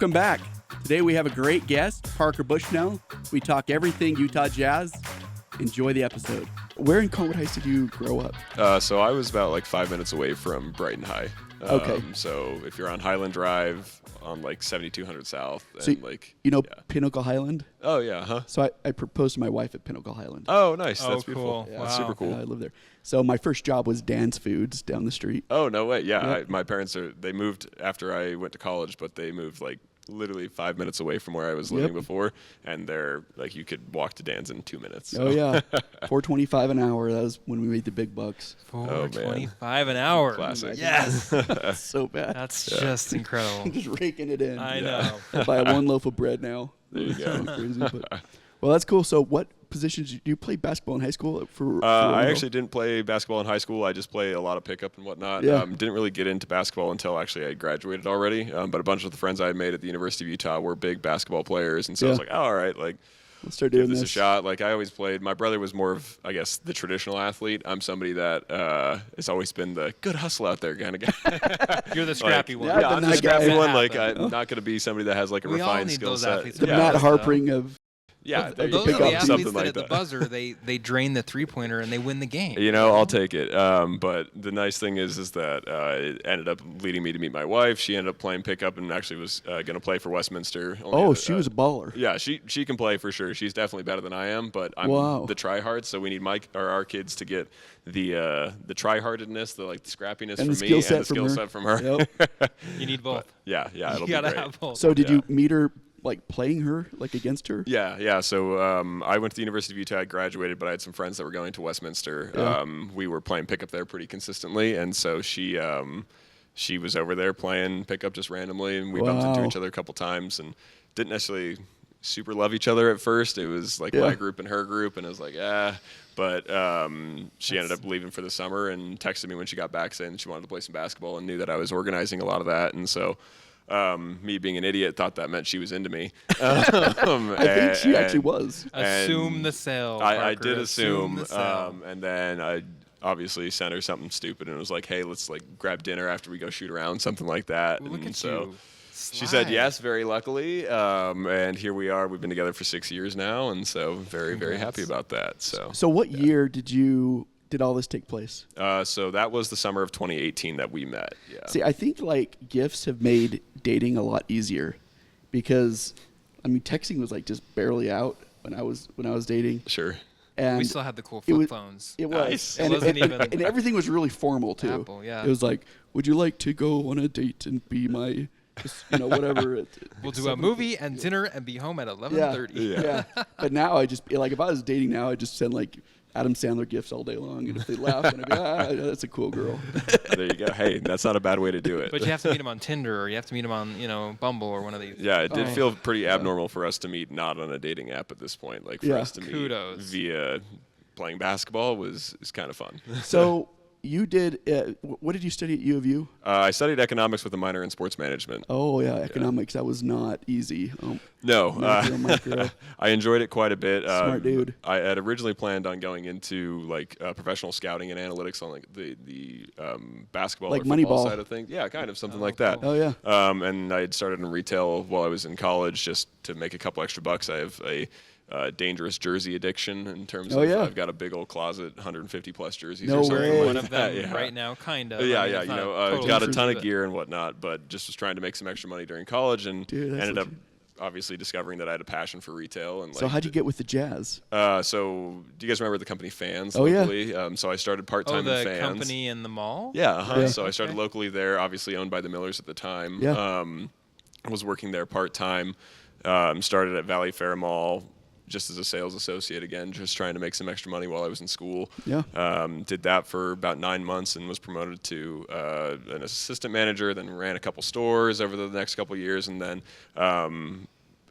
Welcome back. Today we have a great guest, Parker Bushnell. We talk everything Utah Jazz. Enjoy the episode. Where in Colwood Heights did you grow up? So I was about like 5 minutes away from Brighton High. Okay. So if you're on Highland Drive on like 7200 South, and So yeah. Pinnacle Highland? Oh yeah, huh? So I proposed to my wife at Pinnacle Highland. Oh nice, Oh, that's beautiful. cool. Yeah, Wow. That's super cool. Yeah, I live there. So my first job was Dan's Foods down the street. Oh no way, yeah. Yep. My parents they moved after I went to college, but they moved like literally 5 minutes away from where I was living before, and they're like you could walk to Dan's in 2 minutes. So. Oh yeah, $4.25 an hour. That was when we made the big bucks. $4.25 an hour. Classic. Yes. That's so bad. That's just incredible. Just raking it in. I Yeah. know. I buy one loaf of bread now. There you go. Crazy, but, well, that's cool. So what positions do you play basketball in high school? For I actually didn't play basketball in high school. I just play a lot of pickup and whatnot. Yeah. Didn't really get into basketball until actually I graduated already. But a bunch of the friends I had made at the University of Utah were big basketball players, and so I was like, oh, all right, like Let's start give doing this a shot. Like I always played. My brother was more of, I guess, the traditional athlete. I'm somebody that has always been the good hustle out there kind of guy. You're the scrappy one. yeah, Yeah, I've I'm been the that guy. scrappy one. Like Happen. I'm not going to be somebody that has like a We all refined need sul those set. athletes The Yeah. Matt Yeah. Harpering of Yeah, there you Those go. are the athletes Something that like at the that. buzzer they drain the three-pointer and they win the game. You know, I'll take it. But the nice thing is that it ended up leading me to meet my wife. She ended up playing pickup and actually was going to play for Westminster. oh, she was a baller. Yeah, she can play for sure. She's definitely better than I am, but I'm Wow. the try-hard, so we need our kids to get the try-heartedness, the scrappiness And the from skill me set and the from skill her. set from her. Yep. You need both. Yeah, it'll You be gotta great. have both. So did Yeah. you meet her like playing her, like against her? Yeah. So I went to the University of Utah. I graduated, but I had some friends that were going to Westminster. Yeah. We were playing pickup there pretty consistently, and so she was over there playing pickup just randomly, and we bumped into Wow. each other a couple times, and didn't necessarily super love each other at first. It was like my group and her group, and it was like, But she ended up leaving for the summer and texted me when she got back saying that she wanted to play some basketball and knew that I was organizing a lot of that, and so. Me being an idiot thought that meant she was into me. I think she actually was. Assume the sale. I Parker. did assume, the sale. and then I obviously sent her something stupid and was like, "Hey, let's grab dinner after we go shoot around, something like that." Look and at so you. she said Slide. yes, very luckily, and here we are. We've been together for 6 years now, and so very, very happy about that. So what year did all this take place? So that was the summer of 2018 that we met. Yeah. See, I think gifts have made dating a lot easier, because I mean texting was just barely out when I was dating. Sure. And We still had the cool it flip was- phones. It was, Nice. and, It wasn't even- and everything was really formal too. Apple, yeah. It was like, would you like to go on a date and be my, whatever. We'll do a movie and dinner and be home at 11:30. Yeah. But now I just if I was dating now, I just send Adam Sandler gifts all day long, and if they laugh, then I'd be that's a cool girl. There you go. Hey, that's not a bad way to do it. But you have to meet him on Tinder, or you have to meet him on Bumble or one of these. Yeah, it did Oh. feel pretty abnormal for us to meet not on a dating app at this point. For Yeah. us to meet Kudos. via playing basketball is kind of fun. So you did. What did you study at U of U? I studied economics with a minor in sports management. Oh yeah, economics. That was not easy. No, micro. I enjoyed it quite a bit. Smart dude. I had originally planned on going into professional scouting and analytics on the basketball Like or football Moneyball. side of things. Yeah, kind of something like that. Oh yeah. And I had started in retail while I was in college just to make a couple extra bucks. I have a dangerous jersey addiction in terms Oh, of yeah. I've got a big old closet, 150 plus jerseys No or something way. One like of that. them Yeah. right now, kind of. Yeah, It's not I've totally got a true, ton of but- gear and whatnot, but just was trying to make some extra money during college, and Dude, that's ended up legit. obviously discovering that I had a passion for retail. And So how'd you get with the Jazz? So do you guys remember the company Fans Oh, yeah. locally? So I started part Oh, time in the Fans. company in the mall? Yeah, Yeah. So I started Okay. locally there, obviously owned by the Millers at the time. Yeah. Was working there part time. Started at Valley Fair Mall just as a sales associate again, just trying to make some extra money while I was in school. Yeah. Did that for about 9 months and was promoted to an assistant manager, then ran a couple stores over the next couple years, and then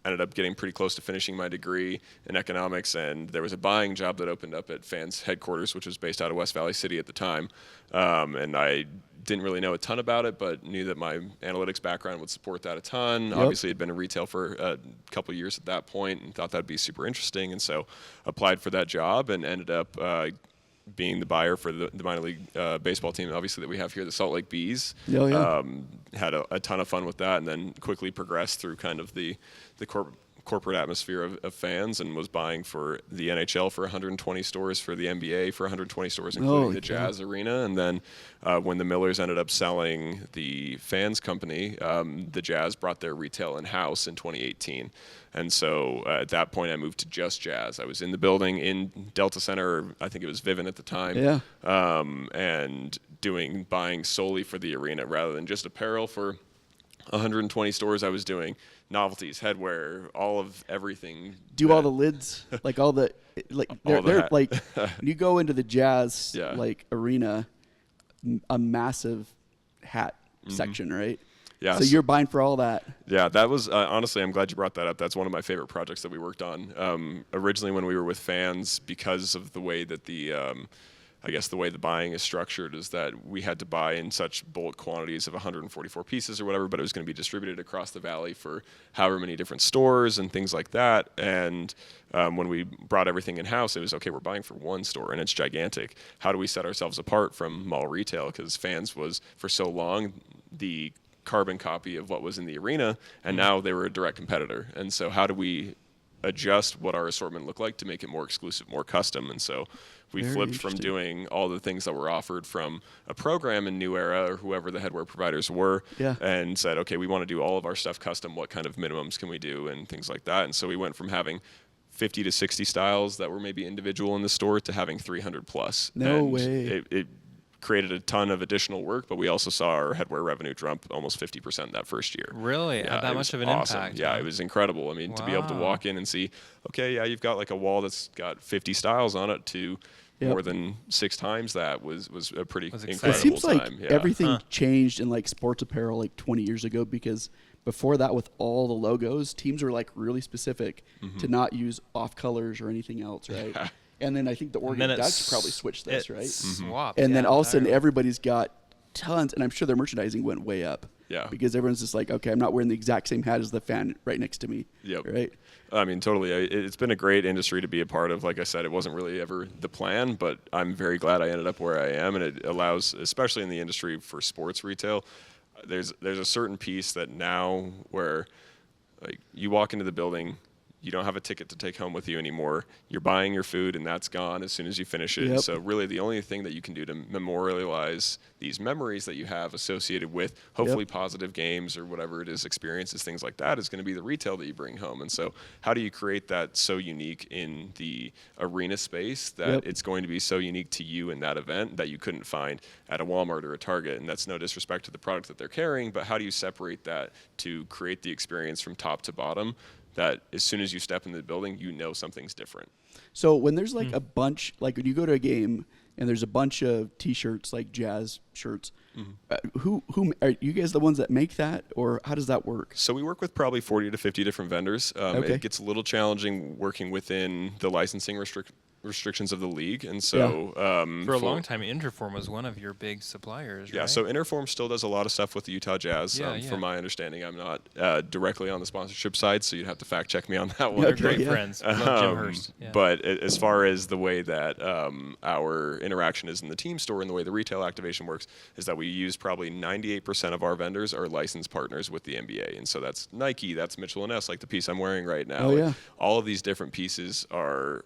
ended up getting pretty close to finishing my degree in economics, and there was a buying job that opened up at Fans headquarters, which was based out of West Valley City at the time. And I didn't really know a ton about it, but knew that my analytics background would support that a ton. Yep. Obviously, had been in retail for a couple of years at that point and thought that'd be super interesting, and so applied for that job and ended up being the buyer for the minor league baseball team, obviously, that we have here, the Salt Lake Bees. Oh, yeah. Had a ton of fun with that, and then quickly progressed through kind of the corporate atmosphere of fans, and was buying for the NHL for 120 stores, for the NBA for 120 stores, including the Jazz Arena. And then when the Millers ended up selling the Fans company, the Jazz brought their retail in-house in 2018. And so at that point, I moved to just Jazz. I was in the building in Delta Center, or I think it was Vivint at the time, and buying solely for the arena rather than just apparel for 120 stores. I was doing novelties, headwear, all of everything. All the lids, like all the they're like when you go into the Jazz like arena, a massive hat section, right? Yeah. So you're buying for all that. Yeah, that was honestly, I'm glad you brought that up. That's one of my favorite projects that we worked on. Originally, when we were with Fans, because of the way that the way the buying is structured is that we had to buy in such bulk quantities of 144 pieces or whatever, but it was going to be distributed across the valley for however many different stores and things like that. And when we brought everything in-house, it was, okay, we're buying for one store, and it's gigantic. How do we set ourselves apart from mall retail? Because Fans was, for so long, the carbon copy of what was in the arena, and now they were a direct competitor. And so how do we adjust what our assortment looked like to make it more exclusive, more custom? And so we flipped from doing all the things that were offered from a program in New Era or whoever the headwear providers were, and said, okay, we want to do all of our stuff custom. What kind of minimums can we do and things like that? And so we went from having 50 to 60 styles that were maybe individual in the store to having 300 plus. No way. It created a ton of additional work, but we also saw our headwear revenue jump almost 50% that first year. Really? Yeah, that much of an awesome. impact? Yeah, it was incredible. I mean, to be able to walk in and see, okay, yeah, you've got like a wall that's got 50 styles on it, to more than 6 times that was a pretty incredible It seems like time. everything changed in like sports apparel like 20 years ago, because before that, with all the logos, teams were like really specific to not use off colors or anything else, right? Yeah. And then I think the Oregon Ducks probably switched this, right? Swapped, and then all of a sudden everybody's got tons, and I'm sure their merchandising went way up. Yeah. Because everyone's just like, okay, I'm not wearing the exact same hat as the fan right next to me. Yep. Right? I mean, totally. It's been a great industry to be a part of. Like I said, it wasn't really ever the plan, but I'm very glad I ended up where I am, and it allows, especially in the industry for sports retail, there's a certain piece that now where like you walk into the building, you don't have a ticket to take home with you anymore. You're buying your food, and that's gone as soon as you finish it. So really the only thing that you can do to memorialize these memories that you have associated with hopefully positive games or whatever it is, experiences, things like that, is going to be the retail that you bring home. And so how do you create that so unique in the arena space that it's going to be so unique to you in that event that you couldn't find at a Walmart or a Target? And that's no disrespect to the product that they're carrying, but how do you separate that to create the experience from top to bottom, that as soon as you step in the building, you know something's different? So when there's like a bunch, like when you go to a game and there's a bunch of T-shirts, like Jazz shirts, who are you guys the ones that make that, or how does that work? So we work with probably 40 to 50 different vendors. It gets a little challenging working within the licensing restrictions of the league, and so for a long time, Interform was one of your big suppliers, right? Yeah, so Interform still does a lot of stuff with the Utah Jazz. From my understanding, I'm not directly on the sponsorship side, so you'd have to fact check me on that one. They're great friends. Love Jim Hurst. But as far as the way that our interaction is in the team store and the way the retail activation works, is that we use probably 98% of our vendors are licensed partners with the NBA, and so that's Nike, that's Mitchell & Ness, like the piece I'm wearing right now. All of these different pieces are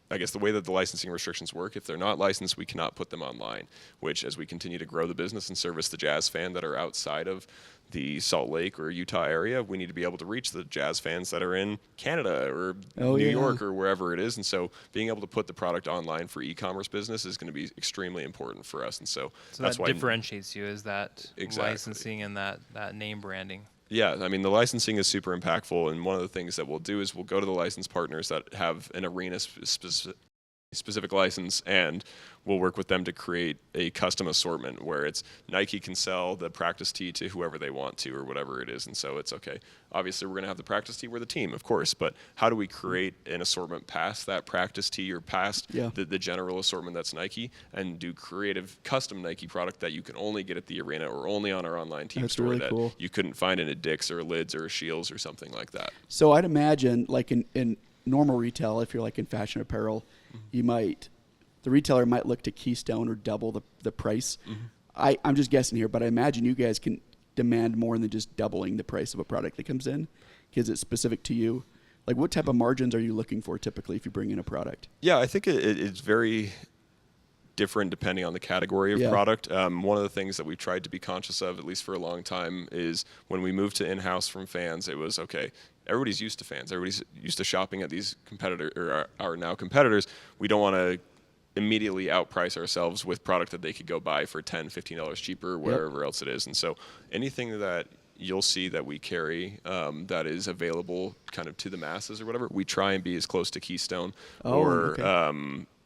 I guess the way that the licensing restrictions work, if they're not licensed, we cannot put them online, which as we continue to grow the business and service the Jazz fan that are outside of the Salt Lake or Utah area, we need to be able to reach the Jazz fans that are in Canada or New York or wherever it is. And so being able to put the product online for e-commerce business is going to be extremely important for us. And so that's that why differentiates you, is that licensing and that name branding. Yeah, I mean, the licensing is super impactful, and one of the things that we'll do is we'll go to the license partners that have an arena specific license, and we'll work with them to create a custom assortment where it's Nike can sell the practice tee to whoever they want to or whatever it is. And so it's okay. Obviously, we're going to have the practice tee. We're the team, of course, but how do we create an assortment past that practice tee or past the general assortment that's Nike, and do creative custom Nike product that you can only get at the arena or only on our online team store that you couldn't find in a Dick's or a Lids or a Shields or something like that. So I'd imagine like in normal retail, if you're like in fashion apparel, you might the retailer might look to Keystone or double the price. I'm just guessing here, but I imagine you guys can demand more than just doubling the price of a product that comes in because it's specific to you. Like, what type of margins are you looking for typically if you bring in a product? Yeah, I think it's very different depending on the category of product. One of the things that we've tried to be conscious of, at least for a long time, is when we moved to in-house from fans, it was, okay, everybody's used to fans. Everybody's used to shopping at these competitor or our now competitors. We don't want to immediately outprice ourselves with product that they could go buy for $10, $15 cheaper, wherever else it is. And so anything that you'll see that we carry that is available kind of to the masses or whatever, we try and be as close to Keystone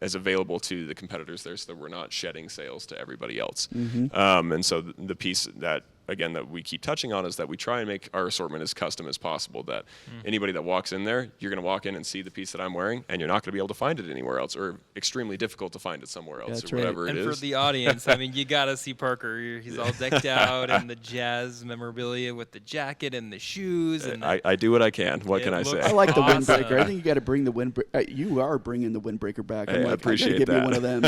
as available to the competitors there, so that we're not shedding sales to everybody else. And so the piece that, again, that we keep touching on is that we try and make our assortment as custom as possible, that anybody that walks in there, you're going to walk in and see the piece that I'm wearing, and you're not going to be able to find it anywhere else, or extremely difficult to find it somewhere else, or whatever it is. And for the audience, I mean, you got to see Parker. He's all decked out in the Jazz memorabilia with the jacket and the shoes. And I do what I can. What can I say? I like the windbreaker. I think you got to bring the windbreaker. You are bringing the windbreaker back. I appreciate that. Give me one of them.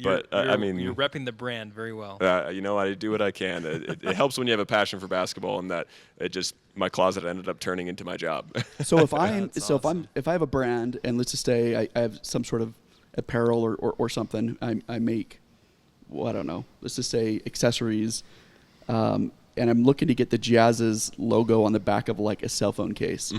But I mean, you're repping the brand very well. You know, I do what I can. It helps when you have a passion for basketball, and that my closet ended up turning into my job. So if if I have a brand, and let's just say I have some sort of apparel or something, I make, well, I don't know, let's just say accessories, and I'm looking to get the Jazz's logo on the back of like a cell phone case.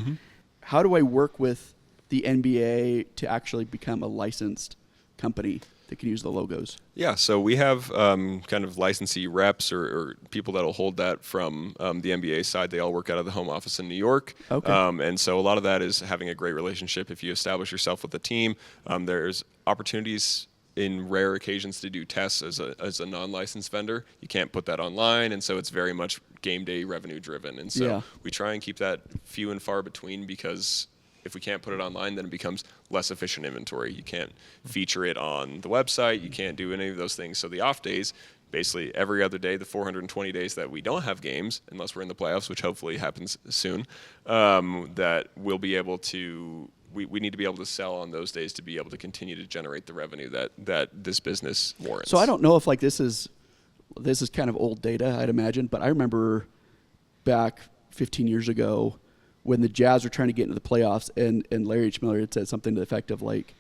How do I work with the NBA to actually become a licensed company that can use the logos? Yeah, so we have kind of licensee reps or people that'll hold that from the NBA side. They all work out of the home office in New York. Okay. And so a lot of that is having a great relationship. If you establish yourself with the team, there's opportunities in rare occasions to do tests as a non-licensed vendor. You can't put that online, and so it's very much game day revenue driven. And so we try and keep that few and far between, because if we can't put it online, then it becomes less efficient inventory. You can't feature it on the website. You can't do any of those things. So the off days, basically every other day, the 420 days that we don't have games, unless we're in the playoffs, which hopefully happens soon, that we'll be able to, we need to be able to sell on those days to be able to continue to generate the revenue that this business warrants. So I don't know if like this is kind of old data, I'd imagine, but I remember back 15 years ago, when the Jazz were trying to get into the playoffs, and Larry H. Miller had said something to the effect of like,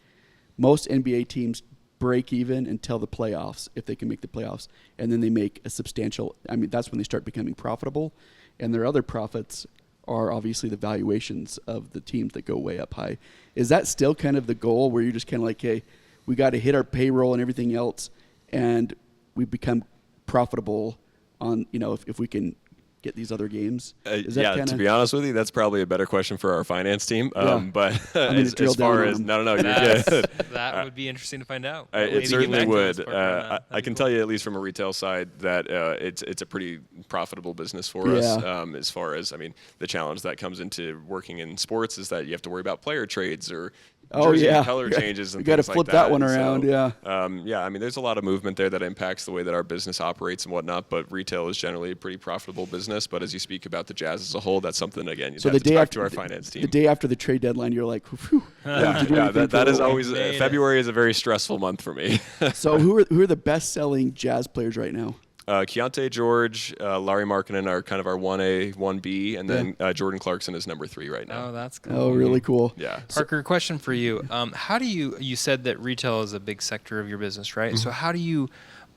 most NBA teams break even until the playoffs, if they can make the playoffs, and then they make a substantial, I mean, that's when they start becoming profitable, and their other profits are obviously the valuations of the teams that go way up high. Is that still kind of the goal, where you're just kind of like, hey, we got to hit our payroll and everything else, and we become profitable on, if we can get these other games? To be honest with you, that's probably a better question for our finance team. But as far as you're good. That would be interesting to find out. It certainly would. I can tell you, at least from a retail side, that it's a pretty profitable business for us. As far as, the challenge that comes into working in sports is that you have to worry about player trades or jersey color changes and you got to flip that one around. There's a lot of movement there that impacts the way that our business operates and whatnot, but retail is generally a pretty profitable business. But as you speak about the Jazz as a whole, that's something, again, you have to talk to our finance team. The day after the trade deadline, you're like, whew. That is always, February is a very stressful month for me. So who are the best-selling Jazz players right now? Keontae George, Larry Markkinen are kind of our 1A, 1B, and then Jordan Clarkson is number 3 right now. Oh, that's cool. Oh, really cool. Yeah. Parker, question for you. How do you said that retail is a big sector of your business, right? So how do you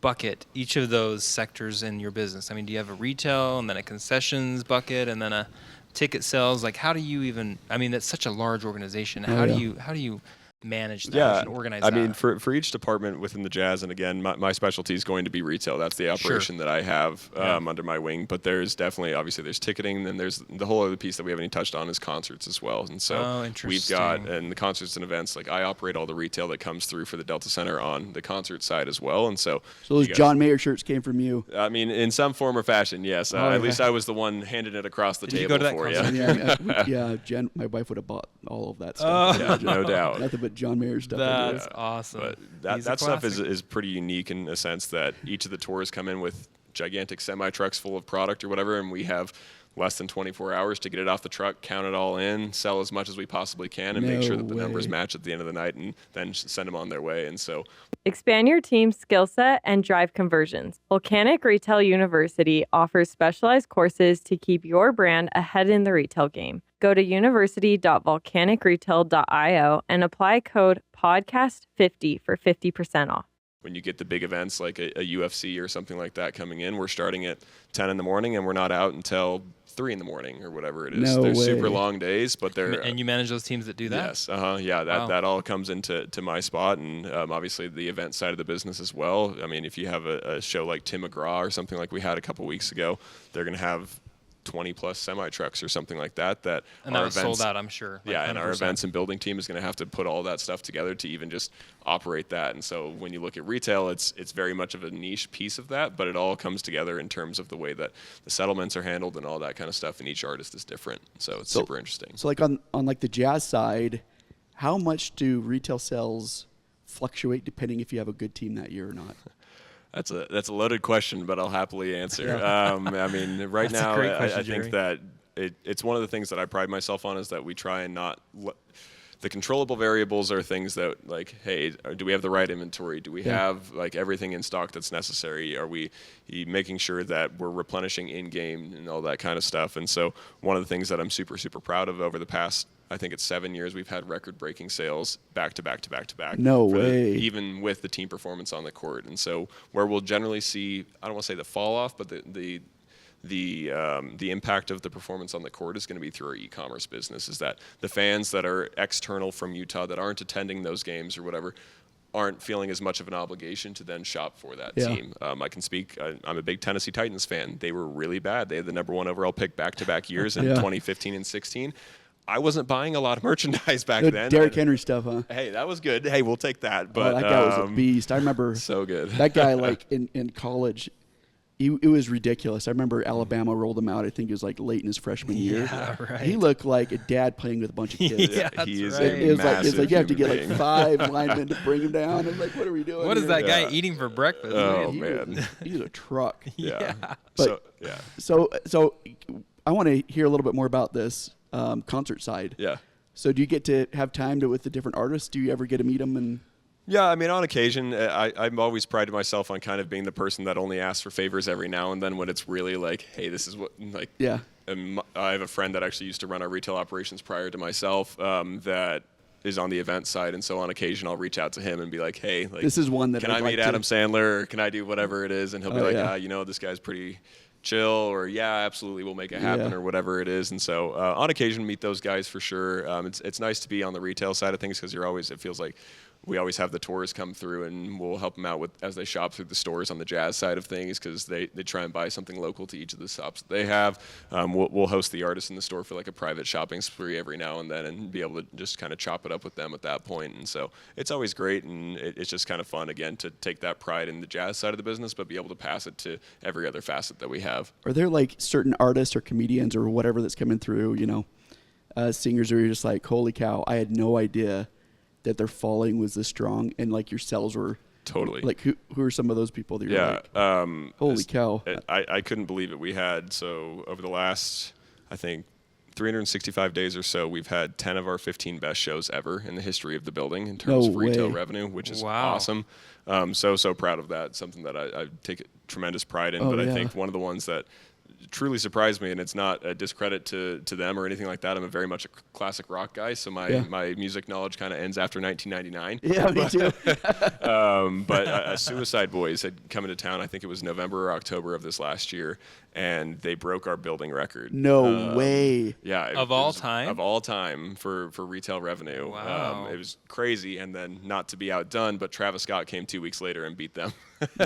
bucket each of those sectors in your business? Do you have a retail and then a concessions bucket and then a ticket sales? Like, how do you even, that's such a large organization. How do you manage that and organize that? For each department within the Jazz, and again, my specialty is going to be retail. That's the operation that I have under my wing. But there's definitely, obviously, there's ticketing. Then there's the whole other piece that we haven't even touched on is concerts as well. And so we've got, and the concerts and events, like I operate all the retail that comes through for the Delta Center on the concert side as well. And so those John Mayer shirts came from you. In some form or fashion, yes. At least I was the one handing it across the table for you. Jen, my wife would have bought all of that stuff. No doubt. Nothing but John Mayer stuff. That's awesome. But that stuff is pretty unique in a sense that each of the tours come in with gigantic semi trucks full of product or whatever, and we have less than 24 hours to get it off the truck, count it all in, sell as much as we possibly can, and make sure that the numbers match at the end of the night, and then send them on their way. And so expand your team's skill set and drive conversions. Volcanic Retail University offers specialized courses to keep your brand ahead in the retail game. Go to university.volcanicretail.io and apply code podcast50 for 50% off. When you get the big events like a UFC or something like that coming in, we're starting at 10 in the morning and we're not out until 3 in the morning or whatever it is. They're super long days, but they're... And you manage those teams that do that? Yes. Yeah, that all comes into my spot, and obviously the event side of the business as well. I mean, if you have a show like Tim McGraw or something like we had a couple weeks ago, they're going to have 20 plus semi trucks or something like that. And that was sold out, I'm sure. Like and our events and building team is going to have to put all that stuff together to even just operate that. And so when you look at retail, it's very much of a niche piece of that, but it all comes together in terms of the way that the settlements are handled and all that kind of stuff. And each artist is different, so it's super interesting. So like on like the jazz side, how much do retail sales fluctuate depending if you have a good team that year or not? That's a loaded question, but I'll happily answer. I mean, right now, I think that it's one of the things that I pride myself on is that we try and not the controllable variables are things that, like, hey, do we have the right inventory? Do we have like everything in stock that's necessary? Are we making sure that we're replenishing in game and all that kind of stuff? And so one of the things that I'm super, super proud of over the past, I think it's 7 years, we've had record-breaking sales back to back to back to back. No way. Even with the team performance on the court. And so where we'll generally see, I don't want to say the fall off, but the impact of the performance on the court is going to be through our e-commerce business. Is that the fans that are external from Utah that aren't attending those games or whatever aren't feeling as much of an obligation to then shop for that team. I can speak. I'm a big Tennessee Titans fan. They were really bad. They had the #1 overall pick back-to-back years in 2015 and 16. I wasn't buying a lot of merchandise back then. Derrick Henry stuff, huh? Hey, that was good. Hey, we'll take that. But that guy was a beast. I remember so good. That guy, like in college, it was ridiculous. I remember Alabama rolled him out. I think it was like late in his freshman year. Right. He looked like a dad playing with a bunch of kids. He is right. a massive it's like you have to get being. like 5 linemen to bring him down. I'm like, what are we doing? What is here? that guy eating for breakfast? Oh, man. He's a truck. Yeah. But, so I want to hear a little bit more about this concert side. Yeah. So do you get to have time with the different artists? Do you ever get to meet them? And Yeah, I mean, on occasion, I'm always prided myself on kind of being the person that only asks for favors every now and then when it's really like, hey, this is what, like, I have a friend that actually used to run our retail operations prior to myself that is on the event side, and so on occasion I'll reach out to him and be like, hey, like, this is one that can I meet Adam Sandler, or can I do whatever it is? And he'll be like, you know, this guy's pretty chill, or absolutely, we'll make it happen, or whatever it is. And so on occasion meet those guys for sure. It's nice to be on the retail side of things because it feels like we always have the tours come through and we'll help them out as they shop through the stores on the jazz side of things because they try and buy something local to each of the shops that they have. We'll host the artists in the store for like a private shopping spree every now and then and be able to just kind of chop it up with them at that point. And so it's always great, and it's just kind of fun, again, to take that pride in the jazz side of the business but be able to pass it to every other facet that we have. Are there like certain artists or comedians or whatever that's coming through, you know, singers where you're just like, holy cow, I had no idea that their following was this strong, and like your sales were totally like who are some of those people that you're like, holy cow. I couldn't believe it. We had, so over the last, I think, 365 days or so, we've had 10 of our 15 best shows ever in the history of the building in terms of retail revenue, which is awesome. So proud of that. Something that I take tremendous pride in. I think one of the ones that truly surprised me, and it's not a discredit to them or anything like that. I'm a very much a classic rock guy, so my music knowledge kind of ends after 1999. Yeah, me too. But Suicide Boys had come into town, I think it was November or October of this last year, and they broke our building record. No way. Yeah. Of all time? Of all time for retail revenue. Wow. It was crazy, and then not to be outdone, but Travis Scott came 2 weeks later and beat them.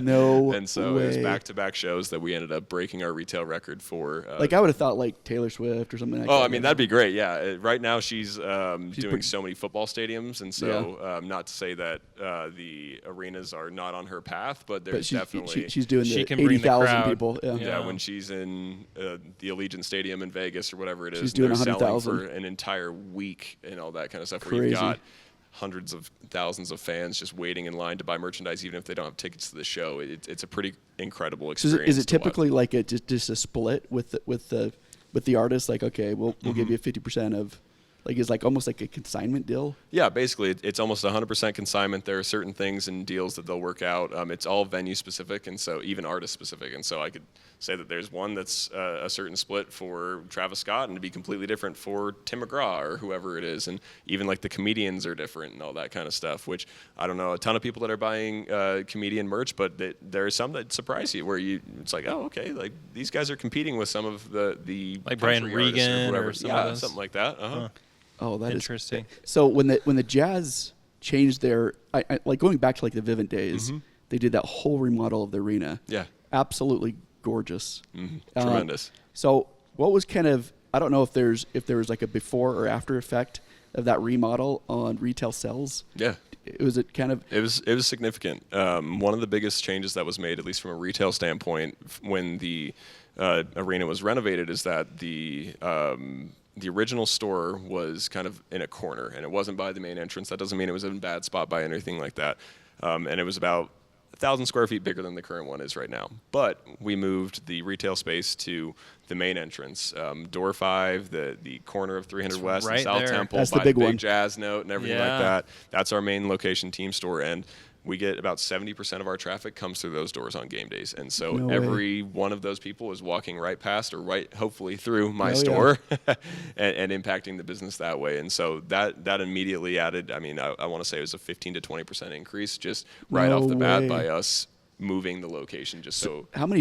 No And so way. it was back-to-back shows that we ended up breaking our retail record for. Like I would have thought like Taylor Swift or something like that. Oh, I mean, that'd be great, yeah. Right now she's doing so many football stadiums, and so not to say that the arenas are not on her path, but there's definitely... She's doing she the can bring 80,000 people. Yeah, when she's in the Allegiant Stadium in Vegas or whatever it is, she's doing 100,000 for an entire week and all that kind of stuff. Where you've got hundreds of thousands of fans just waiting in line to buy merchandise, even if they don't have tickets to the show. It's a pretty incredible experience. So is it typically like just a split with the with the artists, like, okay, we'll give you 50% of, like, is like almost like a consignment deal? Yeah, basically, it's almost 100% consignment. There are certain things and deals that they'll work out. It's all venue specific, and so even artist specific. And so I could say that there's one that's a certain split for Travis Scott, and to be completely different for Tim McGraw or whoever it is. And even like the comedians are different and all that kind of stuff. Which I don't know a ton of people that are buying comedian merch, but there are some that surprise you where it's like, oh, okay, like these guys are competing with some of the like Brian Regan or something like that. Uh-huh. Oh, that interesting. So when the Jazz changed their, like going back to like the Vivint days, they did that whole remodel of the arena. Yeah, absolutely gorgeous, tremendous. So what was kind of, I don't know if there was like a before or after effect of that remodel on retail sales. Yeah. It was significant. One of the biggest changes that was made, at least from a retail standpoint, when the arena was renovated, is that the original store was kind of in a corner, and it wasn't by the main entrance. That doesn't mean it was in a bad spot by anything like that. And it was about 1,000 square feet bigger than the current one is right now. But we moved the retail space to the main entrance, door 5, the corner of 300 West and South Temple. That's by the big big one. Jazz Note and everything like that. That's our main location team store, and we get about 70% of our traffic comes through those doors on game days. And so every one of those people is walking right past or right, hopefully, through my store and impacting the business that way. And so that immediately added, I mean, I want to say it was a 15 to 20% increase just right off the bat by us moving the location. Just so how many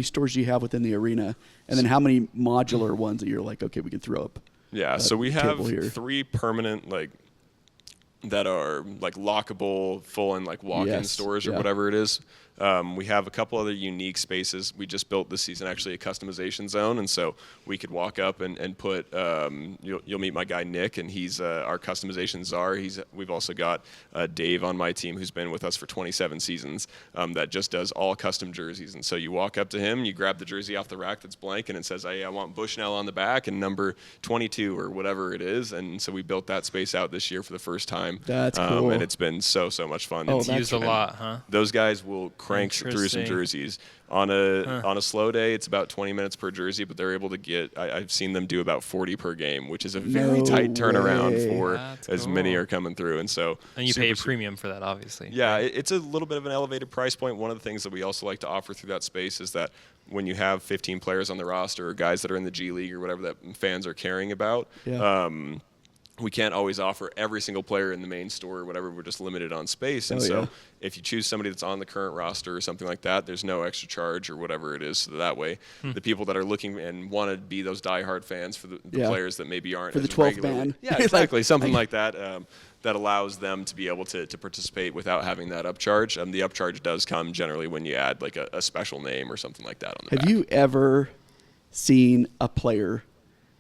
stores do you have within the arena? And then how many modular ones that you're like, okay, we can throw up? Yeah, so we have 3 permanent, like, that are like lockable, full and like walk-in stores or whatever it is. We have a couple other unique spaces. We just built this season actually a customization zone, and so we could walk up and put. You'll meet my guy Nick, and he's our customization czar. We've also got Dave on my team who's been with us for 27 seasons. That just does all custom jerseys, and so you walk up to him, you grab the jersey off the rack that's blank, and it says, "Hey, I want Bushnell on the back and number 22 or whatever it is." And so we built that space out this year for the first time. That's cool, and it's been so much fun. It's used a lot, huh? Those guys will crank through some jerseys on a slow day. It's about 20 minutes per jersey, but they're able to get. I've seen them do about 40 per game, which is a very tight turnaround for as many are coming through. And so, and you pay a premium for that, obviously. Yeah, it's a little bit of an elevated price point. One of the things that we also like to offer through that space is that when you have 15 players on the roster or guys that are in the G League or whatever that fans are caring about. We can't always offer every single player in the main store or whatever. We're just limited on space. And so if you choose somebody that's on the current roster or something like that, there's no extra charge or whatever it is. So that way, the people that are looking and want to be those diehard fans for the players that maybe aren't for the 12th man. Yeah, exactly. Something like that. That allows them to be able to participate without having that upcharge. The upcharge does come generally when you add like a special name or something like that on the back. Have you ever seen a player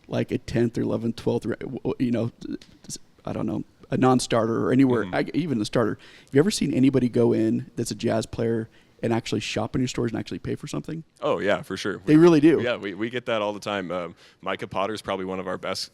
like a 10th or 11th, 12th, I don't know, a non-starter or anywhere, even a starter. Have you ever seen anybody go in that's a Jazz player and actually shop in your stores and actually pay for something? Oh, yeah, for sure. They really do. Yeah, we get that all the time. Micah Potter's probably one of our best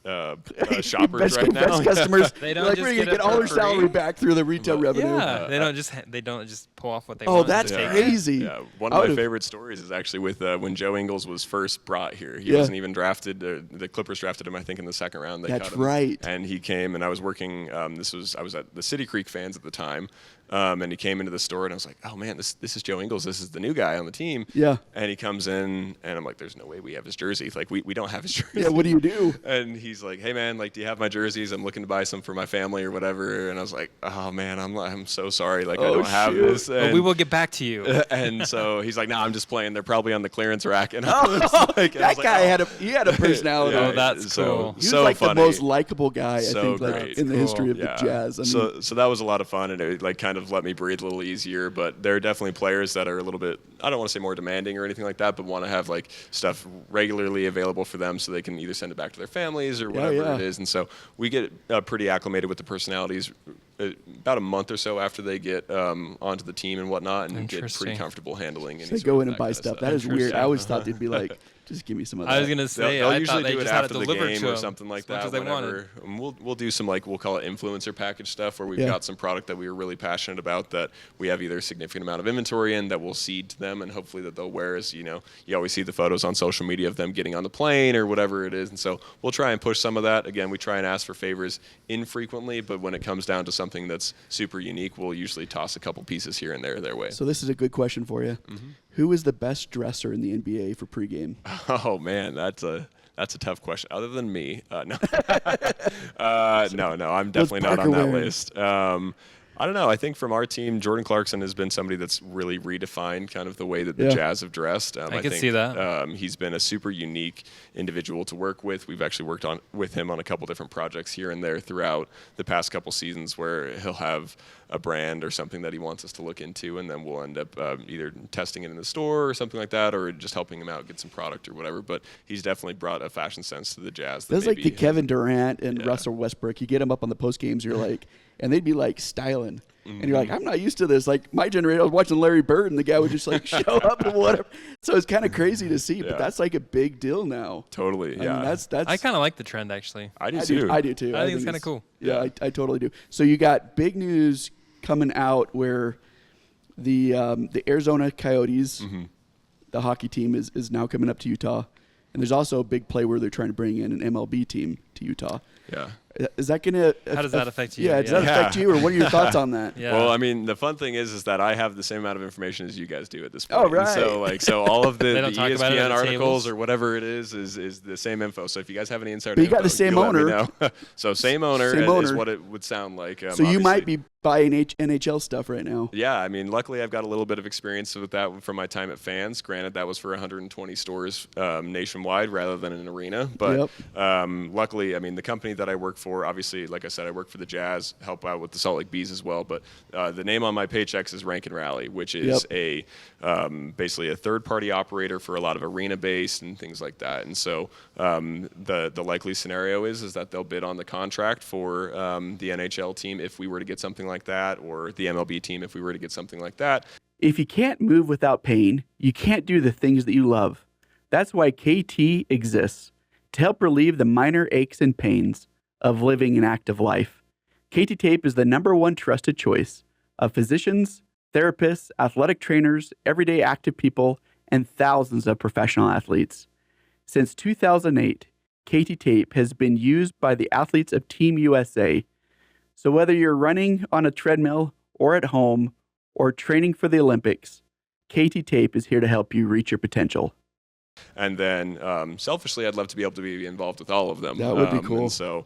shoppers right now. Best customers. They don't like, just we're going to get all their salary back through the retail revenue. Yeah, they don't just pull off what they want. Oh, that's crazy. Yeah. One of my favorite stories is actually with when Joe Ingles was first brought here. He wasn't even drafted. The Clippers drafted him, I think, in the second round. They cut him. Right. And he came, and I was working. I was at the City Creek Fans at the time. And he came into the store, and I was like, "Oh man, this is Joe Ingles. This is the new guy on the team." Yeah. And he comes in, and I'm like, "There's no way we have his jersey. Like, we don't have his jersey." Yeah. What do you do? And he's like, "Hey man, like, do you have my jerseys? I'm looking to buy some for my family or whatever." And I was like, "Oh man, I'm so sorry. Like, I don't have this." But we will get back to you. And so he's like, "No, I'm just playing. They're probably on the clearance rack." And I was like, that guy had a personality. Oh, that's cool. He was like funny. the most likable guy I think great. in the history of the Jazz. I mean, so that was a lot of fun, and it like kind of let me breathe a little easier. But there are definitely players that are a little bit, I don't want to say more demanding or anything like that, but want to have like stuff regularly available for them so they can either send it back to their families or whatever it is. And so we get pretty acclimated with the personalities about a month or so after they get onto the team and whatnot, and get pretty comfortable handling. They go in and buy stuff. That is weird. I always thought they'd be like, Just give me some of that. I was gonna say they'll I usually thought they do it just had after it the delivered game to or them something like as much that. as they Whenever we'll do some like we'll call it influencer package stuff where we've got some product that we are really passionate about that we have either a significant amount of inventory in that we'll seed to them and hopefully that they'll wear as you always see the photos on social media of them getting on the plane or whatever it is, and so we'll try and push some of that. Again, we try and ask for favors infrequently, but when it comes down to something that's super unique, we'll usually toss a couple pieces here and there their way. So this is a good question for you. Mm-hmm. Who is the best dresser in the NBA for pregame? Oh man, that's a tough question. Other than me, no, no, I'm definitely not on that list. I don't know. I think from our team, Jordan Clarkson has been somebody that's really redefined kind of the way that the Jazz have dressed. I can see that. He's been a super unique individual to work with. We've actually worked with him on a couple different projects here and there throughout the past couple seasons where he'll have a brand or something that he wants us to look into, and then we'll end up either testing it in the store or something like that, or just helping him out get some product or whatever. But he's definitely brought a fashion sense to the Jazz. That's like the Kevin Durant and Russell Westbrook. You get them up on the post games, you're like, and they'd be like styling. And you're like, I'm not used to this. Like my generation, I was watching Larry Bird, and the guy would just like show up and whatever. So it's kind of crazy to see, but that's like a big deal now. Totally, I mean, that's. I kind of like the trend actually. I do too. I do too. I think it's kind of cool. Yeah, I totally do. So you got big news coming out where the Arizona Coyotes, the hockey team, is now coming up to Utah, and there's also a big play where they're trying to bring in an MLB team to Utah. Yeah. Is that going to... How does that affect you? Yeah, does that affect you, or what are your thoughts on that? Yeah. Well, I mean, the fun thing is that I have the same amount of information as you guys do at this point. Oh, right. And so all of the ESPN articles tables. or whatever it is the same info. So if you guys have any insider but you info, got the same owner. So same owner is what it would sound like. So you might be buying NHL stuff right now. Yeah, I mean, luckily I've got a little bit of experience with that from my time at Fans. Granted, that was for 120 stores nationwide rather than an arena. But luckily, I mean, the company that I work for, obviously, like I said, I work for the Jazz, help out with the Salt Lake Bees as well. But the name on my paychecks is Rank and Rally, which is basically a third-party operator for a lot of arena-based and things like that. And so the likely scenario is that they'll bid on the contract for the NHL team if we were to get something like that, or the MLB team if we were to get something like that. If you can't move without pain, you can't do the things that you love. That's why KT exists, to help relieve the minor aches and pains of living an active life. KT Tape is the #1 trusted choice of physicians, therapists, athletic trainers, everyday active people, and thousands of professional athletes. Since 2008, KT Tape has been used by the athletes of Team USA. So whether you're running on a treadmill or at home or training for the Olympics, KT Tape is here to help you reach your potential. And then, selfishly, I'd love to be able to be involved with all of them. That would be cool. And so,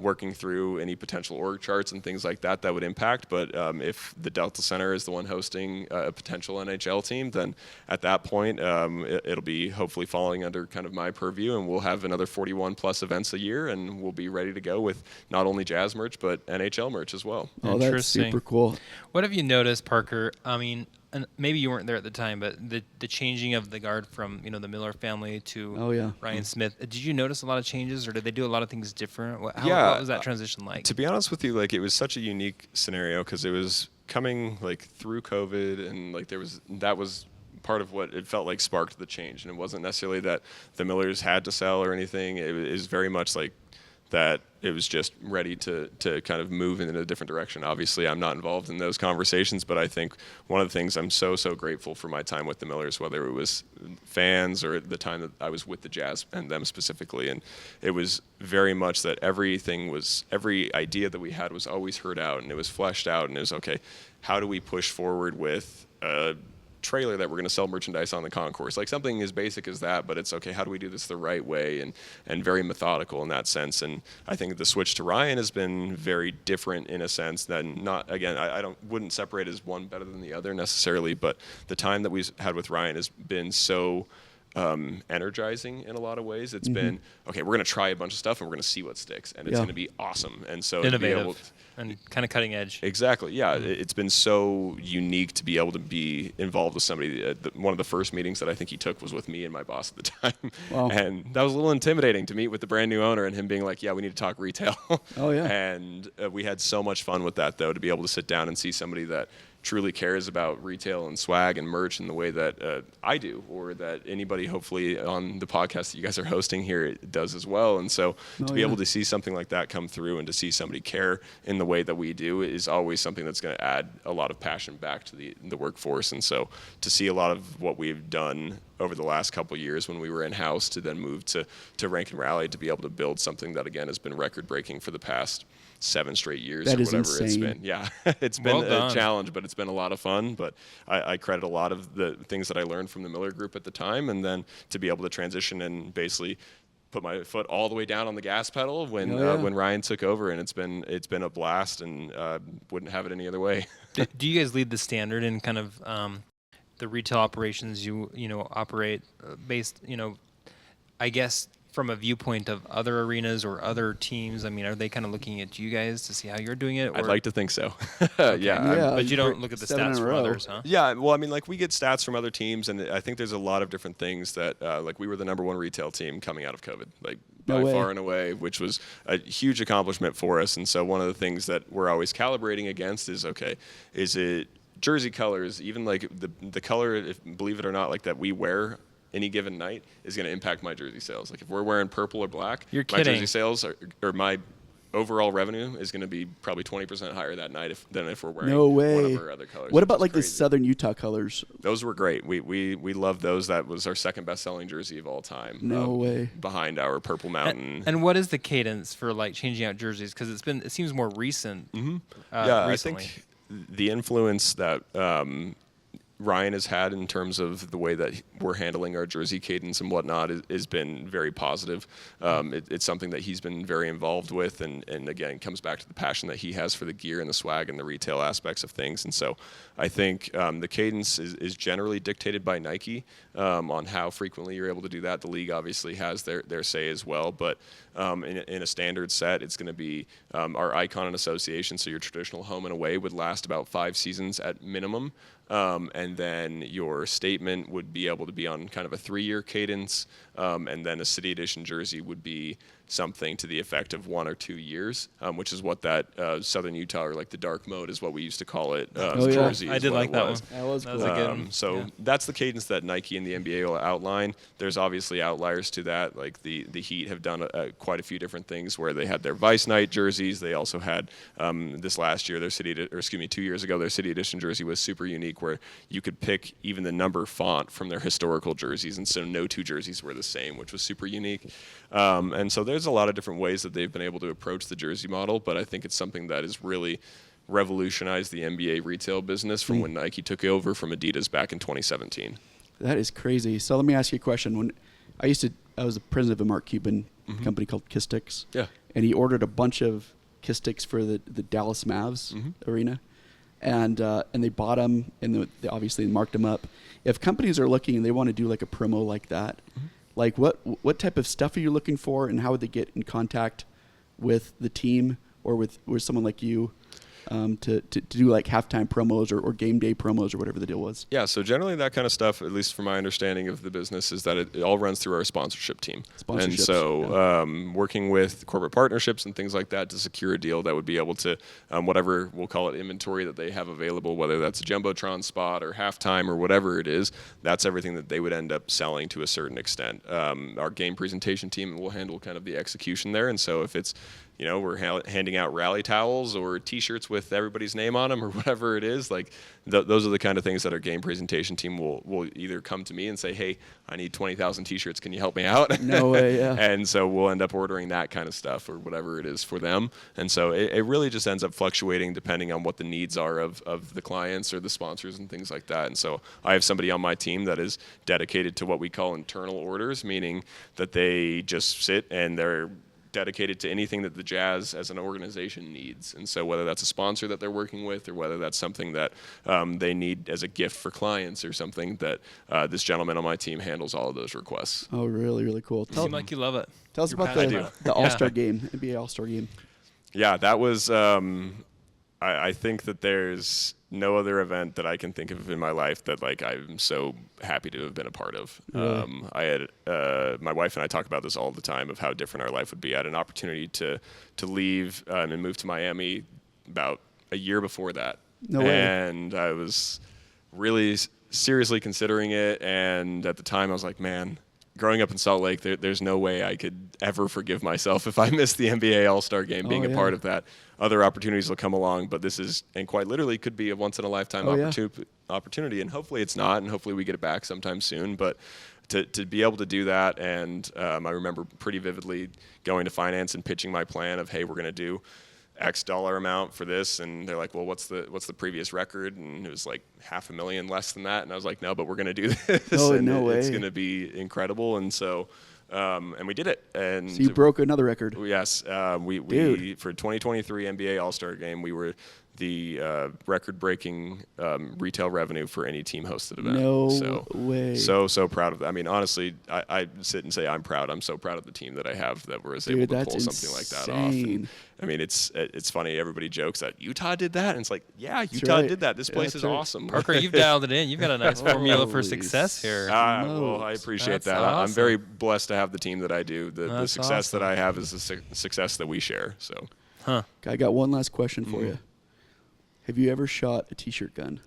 working through any potential org charts and things like that would impact. But if the Delta Center is the one hosting a potential NHL team, then at that point, it'll be hopefully falling under kind of my purview, and we'll have another 41 plus events a year, and we'll be ready to go with not only Jazz merch but NHL merch as well. Oh, that's super cool. What have you noticed, Parker? I mean, and maybe you weren't there at the time, but the changing of the guard from the Miller family to Ryan Smith. Did you notice a lot of changes, or did they do a lot of things different? What was that transition like? To be honest with you, like it was such a unique scenario because it was coming like through COVID, and like that was part of what it felt like sparked the change, and it wasn't necessarily that the Millers had to sell or anything. It was very much like that it was just ready to kind of move in a different direction. Obviously, I'm not involved in those conversations, but I think one of the things I'm so grateful for my time with the Millers, whether it was Fans or the time that I was with the Jazz and them specifically, and it was very much that every idea that we had was always heard out, and it was fleshed out, and it was, okay, how do we push forward with trailer that we're going to sell merchandise on the concourse, like something as basic as that, but it's okay, how do we do this the right way, and very methodical in that sense. And I think the switch to Ryan has been very different in a sense than not, again, I wouldn't separate as one better than the other necessarily, but the time that we've had with Ryan has been so energizing in a lot of ways. It's been, okay, we're going to try a bunch of stuff and we're going to see what sticks, and it's going to be awesome. And so innovative and kind of cutting edge. Exactly. Yeah. It's been so unique to be able to be involved with somebody. One of the first meetings that I think he took was with me and my boss at the time. Wow. And that was a little intimidating to meet with the brand new owner and him being like, yeah, we need to talk retail. Oh, yeah. And we had so much fun with that, though, to be able to sit down and see somebody that truly cares about retail and swag and merch in the way that I do, or that anybody hopefully on the podcast that you guys are hosting here does as well. And so to be able to see something like that come through and to see somebody care in the way that we do is always something that's going to add a lot of passion back to the workforce. And so to see a lot of what we've done over the last couple of years when we were in-house to then move to Rank and Rally, to be able to build something that, again, has been record-breaking for the past 7 straight years or whatever it's been. Yeah, it's been a challenge, but it's been a lot of fun. But I credit a lot of the things that I learned from the Miller Group at the time, and then to be able to transition and basically put my foot all the way down on the gas pedal when Ryan took over, and it's been a blast, and wouldn't have it any other way. Do you guys lead the standard in kind of the retail operations you operate based, I guess, from a viewpoint of other arenas or other teams? I mean, are they kind of looking at you guys to see how you're doing it? Or? I'd like to think so. Okay. Yeah. But you don't look at the stats from others, huh? Yeah. Well, I mean, like, we get stats from other teams, and I think there's a lot of different things that, like, we were the #1 retail team coming out of COVID, like, by far and away, which was a huge accomplishment for us. And so one of the things that we're always calibrating against is, okay, is it jersey colors, even like the color, believe it or not, like that we wear any given night is going to impact my jersey sales. Like if we're wearing purple or black, my jersey sales or my overall revenue is going to be probably 20% higher that night than if we're wearing one of our other colors. What about like the Southern Utah colors? Those were great. We love those. That was our second best selling jersey of all time. No way. Behind our Purple Mountain. And what is the cadence for like changing out jerseys? Because it seems more recent. Mm-hmm. Recently. I think the influence that Ryan has had in terms of the way that we're handling our jersey cadence and whatnot has been very positive. It's something that he's been very involved with, and again, comes back to the passion that he has for the gear and the swag and the retail aspects of things. And so I think the cadence is generally dictated by Nike on how frequently you're able to do that. The league obviously has their say as well, but in a standard set, it's going to be our icon and association, so your traditional home and away would last about 5 seasons at minimum. And then your statement would be able to be on kind of a 3-year cadence, and then a city edition jersey would be something to the effect of 1 or 2 years, which is what that Southern Utah, or like the dark mode is what we used to call it. Jersey. I did like that one. That was cool. So that's the cadence that Nike and the NBA will outline. There's obviously outliers to that, like the Heat have done quite a few different things where they had their Vice Night jerseys. They also had this last year 2 years ago, their city edition jersey was super unique, where you could pick even the number font from their historical jerseys, and so no 2 jerseys were the same, which was super unique. And so there's a lot of different ways that they've been able to approach the jersey model, but I think it's something that has really revolutionized the NBA retail business from when Nike took over from Adidas back in 2017. That is crazy. So let me ask you a question. When I was the president of a Mark Cuban company called Kistix. Yeah. And he ordered a bunch of Kistix for the Dallas Mavs arena. And they bought them, and they obviously marked them up. If companies are looking and they want to do like a promo like that, like what type of stuff are you looking for, and how would they get in contact with the team or with someone like you to do like halftime promos or game day promos or whatever the deal was? Yeah, so generally that kind of stuff, at least from my understanding of the business, is that it all runs through our sponsorship team. And so working with corporate partnerships and things like that to secure a deal that would be able to, whatever we'll call it, inventory that they have available, whether that's a Jumbotron spot or halftime or whatever it is, that's everything that they would end up selling to a certain extent. Our game presentation team will handle kind of the execution there. And so if it's, we're handing out rally towels or T-shirts with everybody's name on them or whatever it is, like those are the kind of things that our game presentation team will either come to me and say, hey, I need 20,000 T-shirts. Can you help me out? No way, yeah. And so we'll end up ordering that kind of stuff or whatever it is for them. And so it really just ends up fluctuating depending on what the needs are of the clients or the sponsors and things like that. And so I have somebody on my team that is dedicated to what we call internal orders, meaning that they just sit and they're dedicated to anything that the Jazz as an organization needs. And so whether that's a sponsor that they're working with or whether that's something that they need as a gift for clients or something, that this gentleman on my team handles all of those requests. Oh, really, really cool. You seem like you love it. Tell us about the All-Star game, NBA All-Star game. Yeah, that was, I think that there's no other event that I can think of in my life that like I'm so happy to have been a part of. Really? I had my wife and I talk about this all the time of how different our life would be. I had an opportunity to leave and move to Miami about a year before that. No way. And I was really seriously considering it. And at the time, I was like, man, growing up in Salt Lake, there's no way I could ever forgive myself if I missed the NBA All-Star Game, being a part of that. Other opportunities will come along, but this is, and quite literally, could be a once-in-a-lifetime opportunity. And hopefully it's not, and hopefully we get it back sometime soon. But to be able to do that, and I remember pretty vividly going to finance and pitching my plan of, hey, we're going to do X dollar amount for this, and they're like, well, what's the previous record? And it was like $500,000 less than that, and I was like, no, but we're going to do this. It's going to be incredible. And so and we did it. And so you broke another record. Yes, we for 2023 NBA All-Star Game, we were the record-breaking retail revenue for any team hosted event. No way. So proud of that. I mean, honestly, I sit and say I'm proud. I'm so proud of the team that I have that was able to pull something like that off. And, I mean, it's funny. Everybody jokes that Utah did that, and it's like, yeah, Utah did that. This place is awesome. Parker, you've dialed it in. You've got a nice formula for success here. Well, I appreciate that. Awesome. I'm very blessed to have the team that I do. The success that I have is the success that we share. So, I got one last question for you. Have you ever shot a t-shirt gun?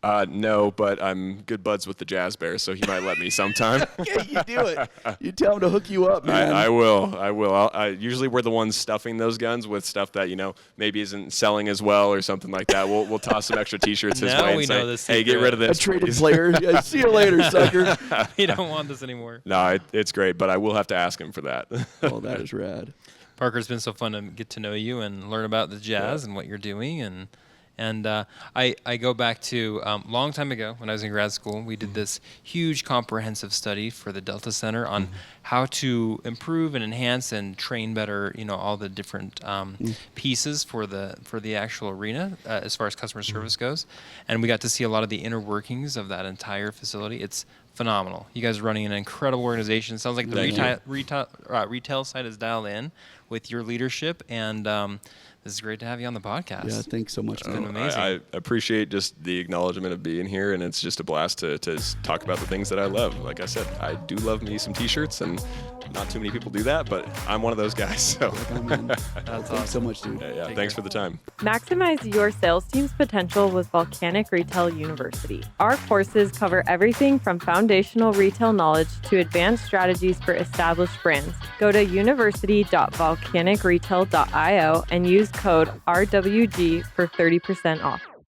No, but I'm good buds with the Jazz Bear, so he might let me sometime. Yeah, you do it. You tell him to hook you up, man. I will. Usually we're the ones stuffing those guns with stuff that, maybe isn't selling as well or something like that. We'll toss some extra t-shirts his way and say, hey, get rid of this. A traded player. Yeah, see you later, sucker. We don't want this anymore. No, it's great, but I will have to ask him for that. Oh, that is rad. Parker, it's been so fun to get to know you and learn about the Jazz and what you're doing. And I go back to a long time ago when I was in grad school. We did this huge comprehensive study for the Delta Center on how to improve and enhance and train better, all the different pieces for the actual arena as far as customer service goes. And we got to see a lot of the inner workings of that entire facility. It's phenomenal. You guys are running an incredible organization. It sounds like the retail side is dialed in with your leadership, and this is great to have you on the podcast. Yeah, thanks so much. It's been amazing. I appreciate just the acknowledgement of being here, and it's just a blast to talk about the things that I love. Like I said, I do love me some t-shirts, and not too many people do that, but I'm one of those guys. So thanks so much, dude. Yeah, thanks for the time. Maximize your sales team's potential with Volcanic Retail University. Our courses cover everything from foundational retail knowledge to advanced strategies for established brands. Go to university.volcanicretail.io and use code RWG for 30% off.